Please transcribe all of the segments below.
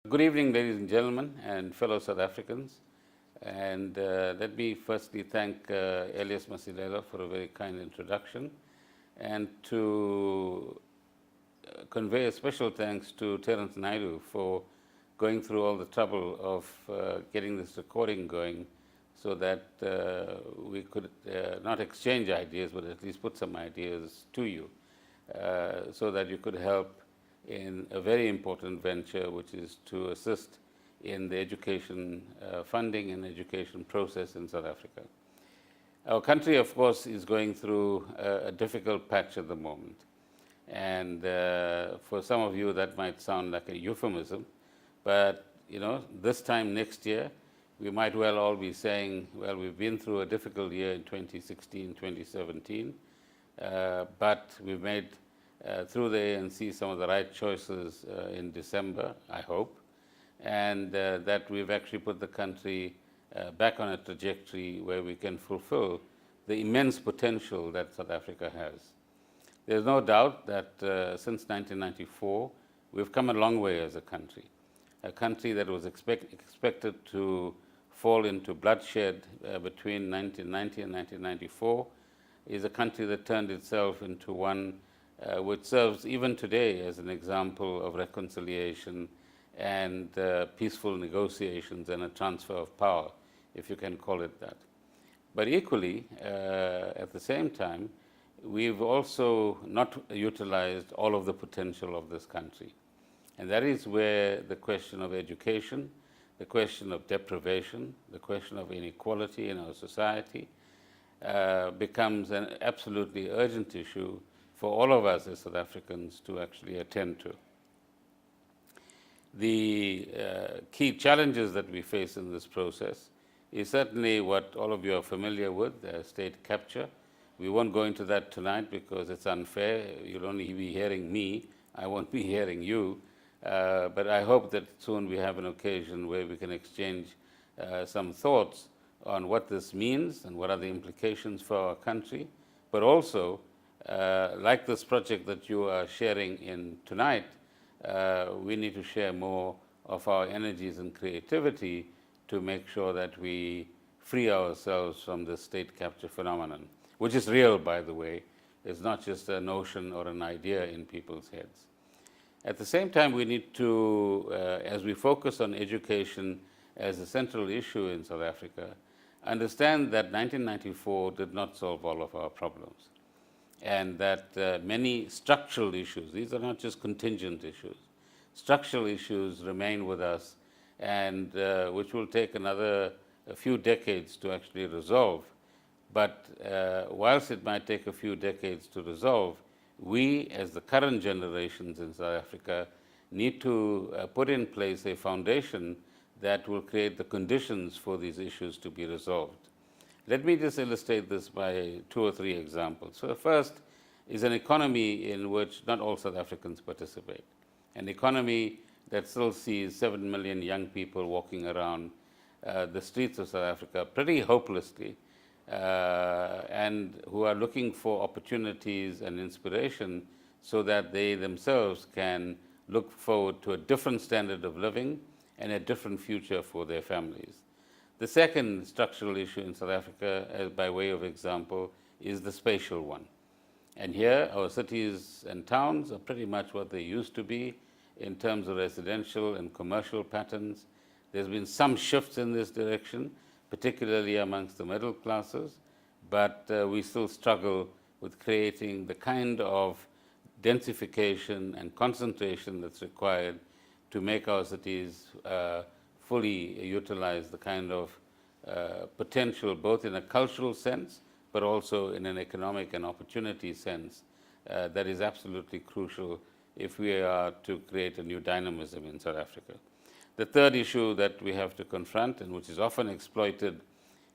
Good evening, ladies and gentlemen, and fellow South Africans. And let me firstly thank Elias Masilela for a very kind introduction, and to convey a special thanks to Terence Naidu for going through all the trouble of getting this recording going so that we could not exchange ideas, but at least put some ideas to you so that you could help in a very important venture, which is to assist in the education funding and education process in South Africa. Our country, of course, is going through a difficult patch at the moment. And for some of you, that might sound like a euphemism. But, this time next year, we might well all be saying, well, we've been through a difficult year in 2016, 2017, but we've made through the ANC some of the right choices in December, I hope, and that we've actually put the country back on a trajectory where we can fulfill the immense potential that South Africa has. There's no doubt that since 1994, we've come a long way as a country that was expected to fall into bloodshed between 1990 and 1994, is a country that turned itself into one which serves even today as an example of reconciliation and peaceful negotiations and a transfer of power, if you can call it that. But equally, at the same time, we've also not utilized all of the potential of this country. And that is where the question of education, the question of deprivation, the question of inequality in our society becomes an absolutely urgent issue for all of us as South Africans to actually attend to. The key challenges that we face in this process is certainly what all of you are familiar with, state capture. We won't go into that tonight because it's unfair. You'll only be hearing me. I won't be hearing you. But I hope that soon we have an occasion where we can exchange some thoughts on what this means and what are the implications for our country, but also like this project that you are sharing in tonight, we need to share more of our energies and creativity to make sure that we free ourselves from the state capture phenomenon, which is real, by the way. It's not just a notion or an idea in people's heads. At the same time, we need to, as we focus on education as a central issue in South Africa, understand that 1994 did not solve all of our problems, and that many structural issues, these are not just contingent issues, structural issues remain with us, and which will take a few decades to actually resolve. But whilst it might take a few decades to resolve, we, as the current generations in South Africa, need to put in place a foundation that will create the conditions for these issues to be resolved. Let me just illustrate this by 2 or 3 examples. So the first is an economy in which not all South Africans participate, an economy that still sees 7 million young people walking around the streets of South Africa pretty hopelessly, and who are looking for opportunities and inspiration so that they themselves can look forward to a different standard of living and a different future for their families. The second structural issue in South Africa, by way of example, is the spatial one. And here, our cities and towns are pretty much what they used to be in terms of residential and commercial patterns. There's been some shifts in this direction, particularly amongst the middle classes, but we still struggle with creating the kind of densification and concentration that's required to make our cities fully utilize the kind of potential, both in a cultural sense, but also in an economic and opportunity sense, that is absolutely crucial if we are to create a new dynamism in South Africa. The third issue that we have to confront, and which is often exploited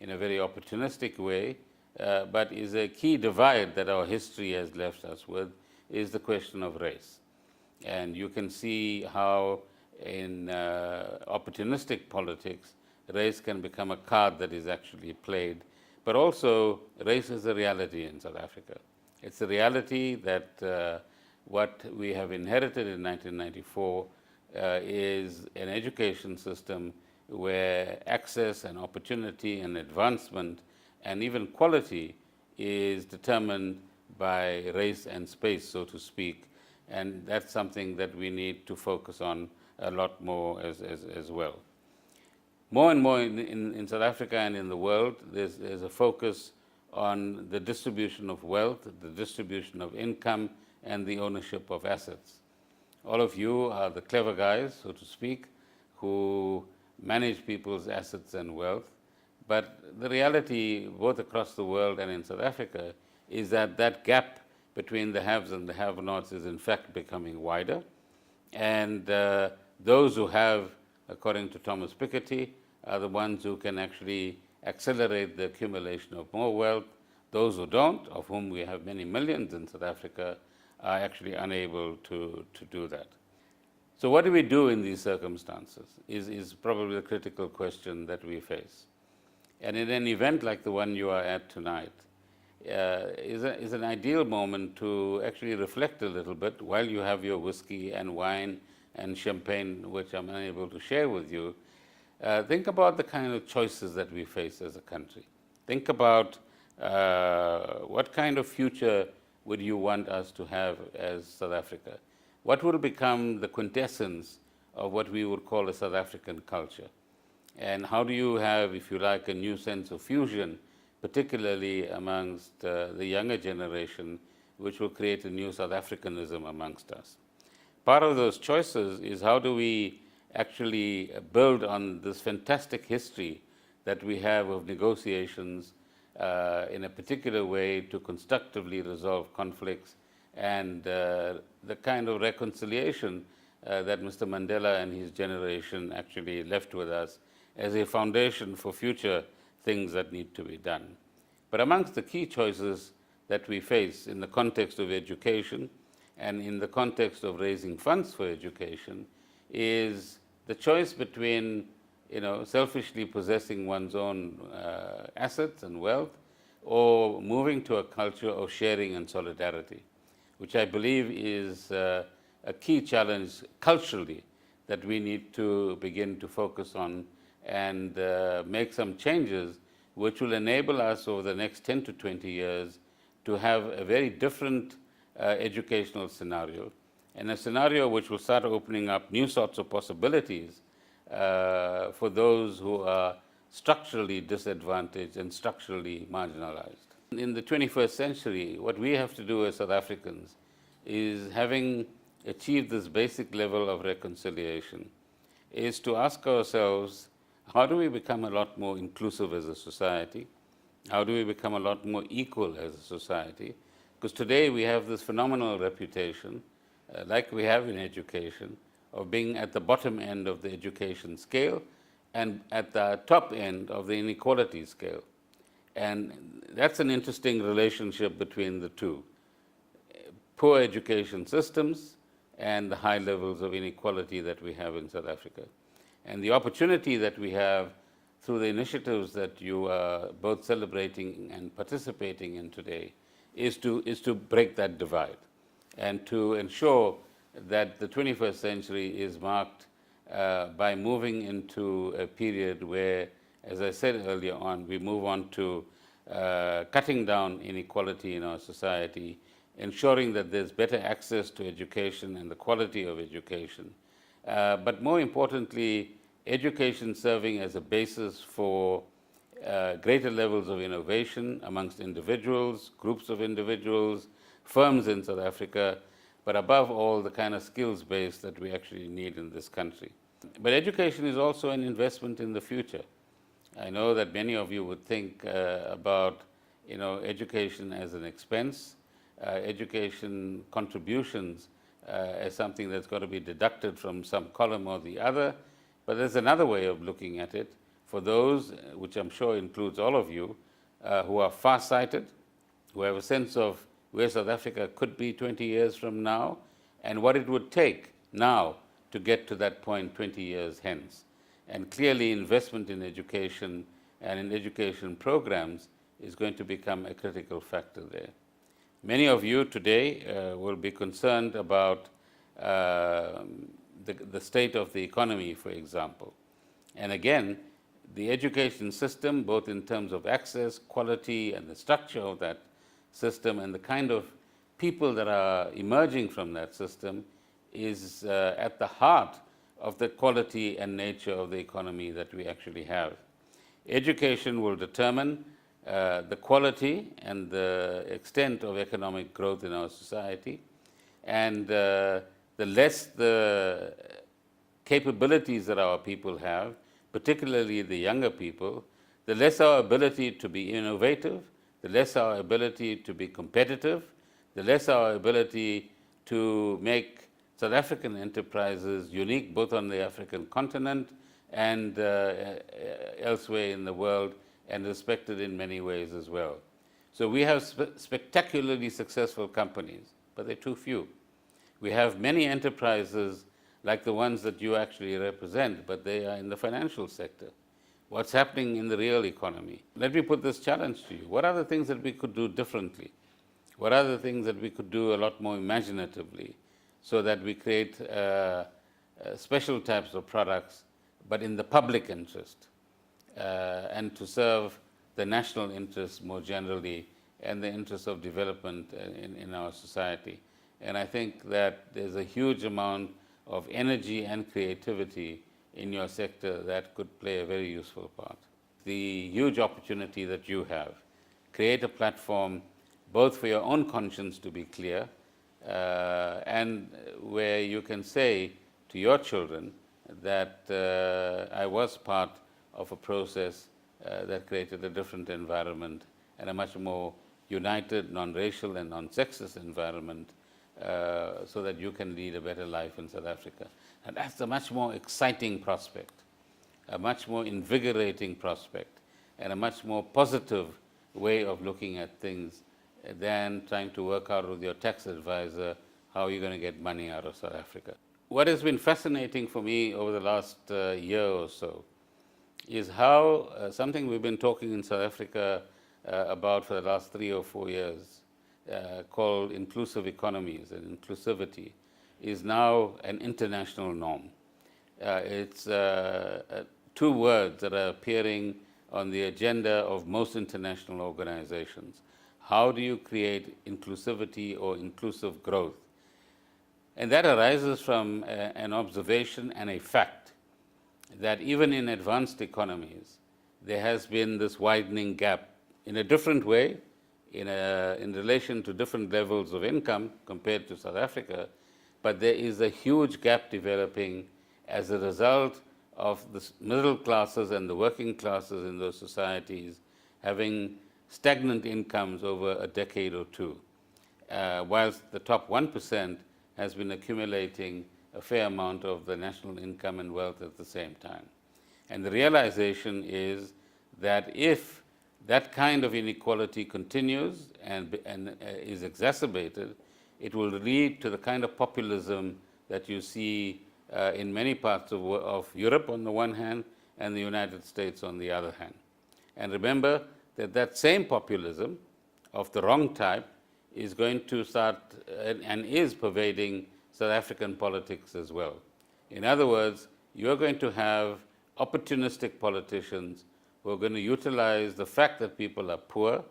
in a very opportunistic way, but is a key divide that our history has left us with, is the question of race. And you can see how in opportunistic politics, race can become a card that is actually played. But also, race is a reality in South Africa. It's a reality that what we have inherited in 1994 is an education system where access and opportunity and advancement and even quality is determined by race and space, so to speak. And that's something that we need to focus on a lot more as well. More and more in South Africa and in the world, there's a focus on the distribution of wealth, the distribution of income, and the ownership of assets. All of you are the clever guys, so to speak, who manage people's assets and wealth. But the reality, both across the world and in South Africa, is that that gap between the haves and the have-nots is in fact becoming wider. And those who have, according to Thomas Piketty, are the ones who can actually accelerate the accumulation of more wealth. Those who don't, of whom we have many millions in South Africa, are actually unable to do that. So what do we do in these circumstances is probably the critical question that we face. And in an event like the one you are at tonight, is an ideal moment to actually reflect a little bit while you have your whiskey and wine and champagne, which I'm unable to share with you. Think about the kind of choices that we face as a country. Think about what kind of future would you want us to have as South Africa? What will become the quintessence of what we would call a South African culture? And how do you have, if you like, a new sense of fusion, particularly amongst the younger generation, which will create a new South Africanism amongst us? Part of those choices is how do we actually build on this fantastic history that we have of negotiations in a particular way to constructively resolve conflicts and the kind of reconciliation that Mr. Mandela and his generation actually left with us as a foundation for future things that need to be done. But amongst the key choices that we face in the context of education and in the context of raising funds for education is the choice between, selfishly possessing one's own assets and wealth or moving to a culture of sharing and solidarity, which I believe is a key challenge culturally that we need to begin to focus on and make some changes which will enable us over the next 10 to 20 years to have a very different educational scenario, and a scenario which will start opening up new sorts of possibilities for those who are structurally disadvantaged and structurally marginalized. In the 21st century, what we have to do as South Africans is, having achieved this basic level of reconciliation, is to ask ourselves, how do we become a lot more inclusive as a society? How do we become a lot more equal as a society? Because today we have this phenomenal reputation, like we have in education, of being at the bottom end of the education scale and at the top end of the inequality scale. And that's an interesting relationship between the two. Poor education systems and the high levels of inequality that we have in South Africa. And the opportunity that we have through the initiatives that you are both celebrating and participating in today is to break that divide and to ensure that the 21st century is marked by moving into a period where, as I said earlier on, we move on to cutting down inequality in our society, ensuring that there's better access to education and the quality of education. But more importantly, education serving as a basis for greater levels of innovation amongst individuals, groups of individuals, firms in South Africa, but above all, the kind of skills base that we actually need in this country. But education is also an investment in the future. I know that many of you would think about education as an expense, education contributions as something that's got to be deducted from some column or the other. But there's another way of looking at it for those, which I'm sure includes all of you, who are far-sighted, who have a sense of where South Africa could be 20 years from now and what it would take now to get to that point 20 years hence. And clearly, investment in education and in education programs is going to become a critical factor there. Many of you today will be concerned about the state of the economy, for example. And again, the education system, both in terms of access, quality, and the structure of that system, and the kind of people that are emerging from that system, is at the heart of the quality and nature of the economy that we actually have. Education will determine the quality and the extent of economic growth in our society, and the less the capabilities that our people have, particularly the younger people, the less our ability to be innovative, the less our ability to be competitive, the less our ability to make South African enterprises unique both on the African continent and elsewhere in the world, and respected in many ways as well. So we have spectacularly successful companies, but they're too few. We have many enterprises like the ones that you actually represent, but they are in the financial sector. What's happening in the real economy? Let me put this challenge to you. What are the things that we could do differently? What are the things that we could do a lot more imaginatively so that we create special types of products, but in the public interest, and to serve the national interest more generally and the interests of development in our society? And I think that there's a huge amount of energy and creativity in your sector that could play a very useful part. The huge opportunity that you have, create a platform both for your own conscience to be clear, and where you can say to your children that I was part of a process that created a different environment and a much more united, non-racial and non-sexist environment, so that you can lead a better life in South Africa. And that's a much more exciting prospect, a much more invigorating prospect, and a much more positive way of looking at things than trying to work out with your tax advisor how you're going to get money out of South Africa. What has been fascinating for me over the last year or so is how something we've been talking in South Africa about for the last 3 or 4 years, called inclusive economies and inclusivity, is now an international norm. It's 2 words that are appearing on the agenda of most international organizations. How do you create inclusivity or inclusive growth? And that arises from an observation and a fact that even in advanced economies, there has been this widening gap in a different way, in relation to different levels of income compared to South Africa, but there is a huge gap developing as a result of the middle classes and the working classes in those societies having stagnant incomes over a decade or 2, whilst the top 1% has been accumulating a fair amount of the national income and wealth at the same time. And the realization is that if that kind of inequality continues and is exacerbated, it will lead to the kind of populism that you see in many parts of Europe on the one hand and the United States on the other hand. And remember that that same populism of the wrong type is going to start and is pervading South African politics as well. In other words, you're going to have opportunistic politicians who are going to utilize the fact that people are poor,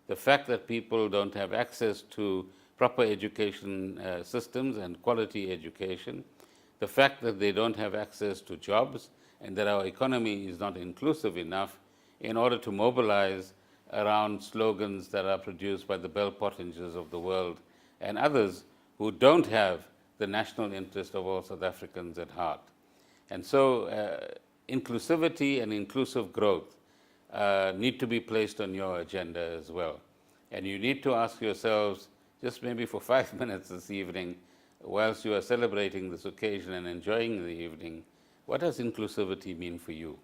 the fact that people don't have access to proper education systems and quality education, the fact that they don't have access to jobs, and that our economy is not inclusive enough in order to mobilize around slogans that are produced by the Bell Pottingers of the world and others who don't have the national interest of all South Africans at heart. And so inclusivity and inclusive growth need to be placed on your agenda as well. And you need to ask yourselves, just maybe for 5 minutes this evening, whilst you are celebrating this occasion and enjoying the evening, what does inclusivity mean for you?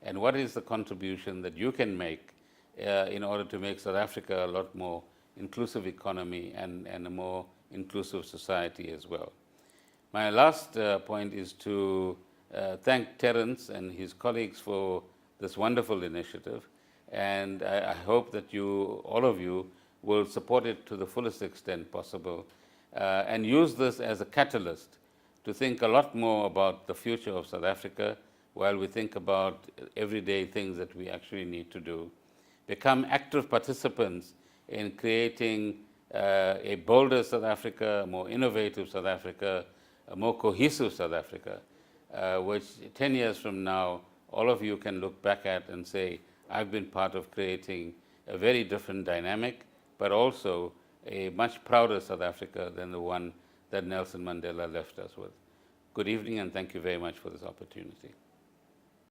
And what is the contribution that you can make in order to make South Africa a lot more inclusive economy and a more inclusive society as well? My last point is to thank Terence and his colleagues for this wonderful initiative, and I hope that you, all of you, will support it to the fullest extent possible and use this as a catalyst to think a lot more about the future of South Africa while we think about everyday things that we actually need to do. Become active participants in creating a bolder South Africa, a more innovative South Africa, a more cohesive South Africa, which 10 years from now, all of you can look back at and say, I've been part of creating a very different dynamic, but also a much prouder South Africa than the one that Nelson Mandela left us with. Good evening, and thank you very much for this opportunity.